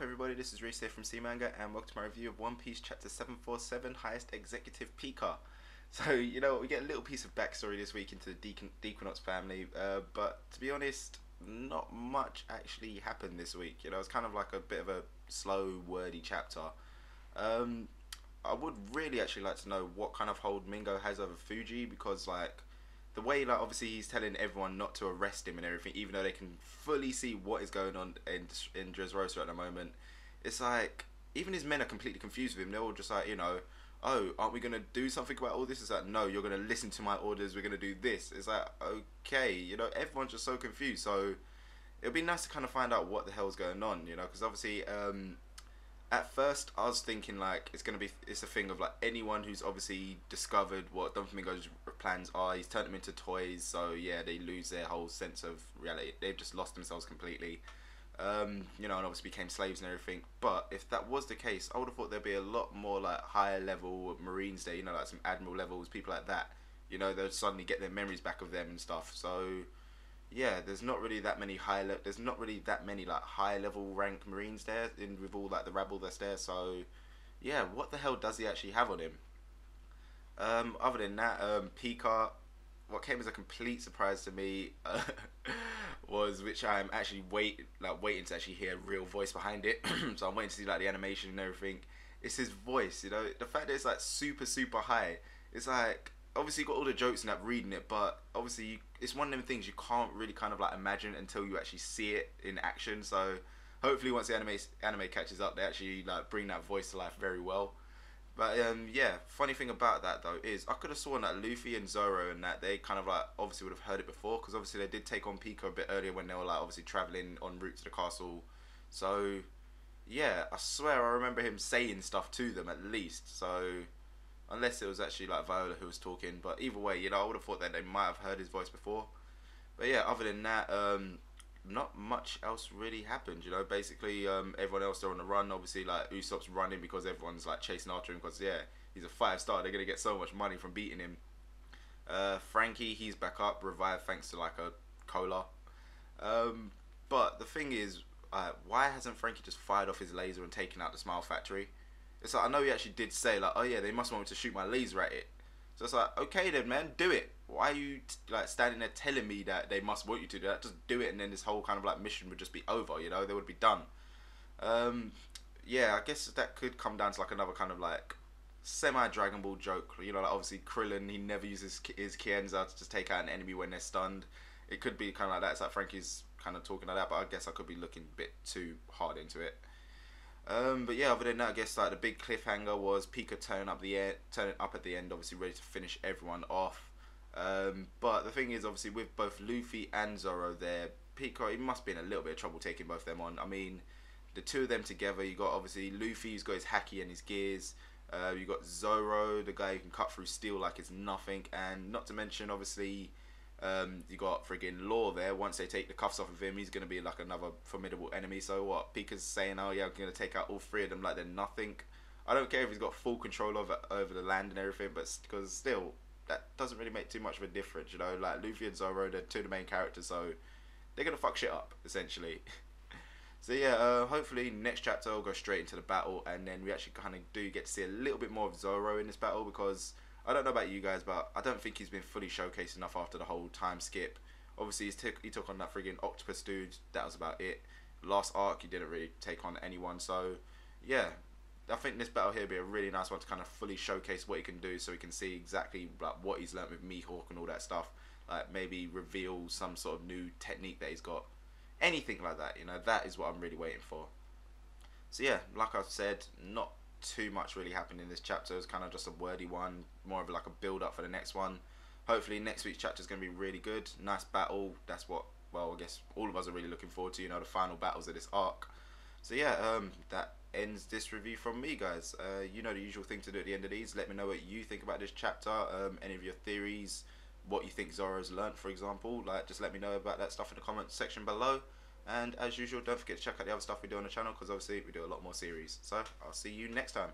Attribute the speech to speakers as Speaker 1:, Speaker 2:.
Speaker 1: everybody, this is Reese here from CeeManga and welcome to my review of One Piece chapter 747, Highest Executive Pica. So, we get a little piece of backstory this week into the Dequanox family, but to be honest, not much actually happened this week. It's kind of like a bit of a slow, wordy chapter. I would really actually like to know what kind of hold Mingo has over Fuji, because the way obviously he's telling everyone not to arrest him and everything, even though they can fully see what is going on in Dressrosa at the moment. It's like even his men are completely confused with him. They're all just like, oh, aren't we gonna do something about all this? It's like, no, you're gonna listen to my orders. We're gonna do this. It's like, okay, everyone's just so confused. So it'll be nice to kind of find out what the hell's going on, because obviously at first I was thinking it's a thing of anyone who's obviously discovered what Doflamingo's plans are, he's turned them into toys, so yeah, they lose their whole sense of reality. They've just lost themselves completely, and obviously became slaves and everything. But if that was the case, I would have thought there'd be a lot more higher level Marines there, like some admiral levels, people like that, they'll suddenly get their memories back of them and stuff. So yeah, there's not really that many high level rank Marines there with all the rabble that's there. So yeah, what the hell does he actually have on him? Other than that, Pica, what came as a complete surprise to me was, which I'm actually waiting to actually hear a real voice behind it. So I'm waiting to see the animation and everything. It's his voice, the fact that it's super high. It's obviously you got all the jokes and that reading it, but obviously it's one of them things you can't really kind of imagine until you actually see it in action. So hopefully once the anime catches up, they actually bring that voice to life very well. But yeah, funny thing about that though is I could have sworn that Luffy and Zoro and that they kind of obviously would have heard it before, because obviously they did take on Pica a bit earlier when they were obviously traveling en route to the castle. So yeah, I swear I remember him saying stuff to them at least. So unless it was actually Viola who was talking, but either way, I would have thought that they might have heard his voice before. But yeah, other than that, not much else really happened. Basically everyone else, they're on the run. Obviously Usopp's running because everyone's chasing after him, because yeah, he's a 5-star. They're gonna get so much money from beating him. Frankie, he's back up, revived thanks to a cola. But the thing is, why hasn't Frankie just fired off his laser and taken out the Smile Factory? It's I know he actually did say oh yeah, they must want me to shoot my laser at it. So it's okay then, man, do it. Why are you standing there telling me that they must want you to do that? Just do it, and then this whole kind of mission would just be over. They would be done. Yeah, I guess that could come down to another kind of semi Dragon Ball joke. Obviously Krillin, he never uses his Kienza to just take out an enemy when they're stunned. It could be kind of like that. It's Frankie's kind of talking like that, but I guess I could be looking a bit too hard into it. But yeah, other than that, I guess the big cliffhanger was Pica turning up at the end, obviously ready to finish everyone off. But the thing is, obviously with both Luffy and Zoro there, Pica, he must be in a little bit of trouble taking both of them on. I mean, the two of them together, you got obviously Luffy, who's got his haki and his gears. You got Zoro, the guy who can cut through steel like it's nothing, and not to mention obviously you got friggin' Law there. Once they take the cuffs off of him, he's going to be another formidable enemy. So what, Pica's saying, oh yeah, I'm going to take out all three of them like they're nothing. I don't care if he's got full control over the land and everything, but because still, that doesn't really make too much of a difference, Luffy and Zoro, they're two of the main characters, so they're going to fuck shit up, essentially. So yeah, hopefully next chapter we'll go straight into the battle, and then we actually kind of do get to see a little bit more of Zoro in this battle, because I don't know about you guys, but I don't think he's been fully showcased enough after the whole time skip. Obviously, he took on that friggin' octopus dude. That was about it. Last arc, he didn't really take on anyone. So, yeah, I think this battle here would be a really nice one to kind of fully showcase what he can do, so we can see exactly what he's learnt with Mihawk and all that stuff. Maybe reveal some sort of new technique that he's got. Anything like that, that is what I'm really waiting for. So yeah, like I've said, not too much really happened in this chapter. It was kind of just a wordy one, more of a build up for the next one. Hopefully next week's chapter is going to be really good. Nice battle. That's what, well, I guess all of us are really looking forward to, the final battles of this arc. So yeah, that ends this review from me, guys. The usual thing to do at the end of these, let me know what you think about this chapter, any of your theories, what you think Zoro's learnt, for example. Just let me know about that stuff in the comments section below. And as usual, don't forget to check out the other stuff we do on the channel, because obviously we do a lot more series. So I'll see you next time.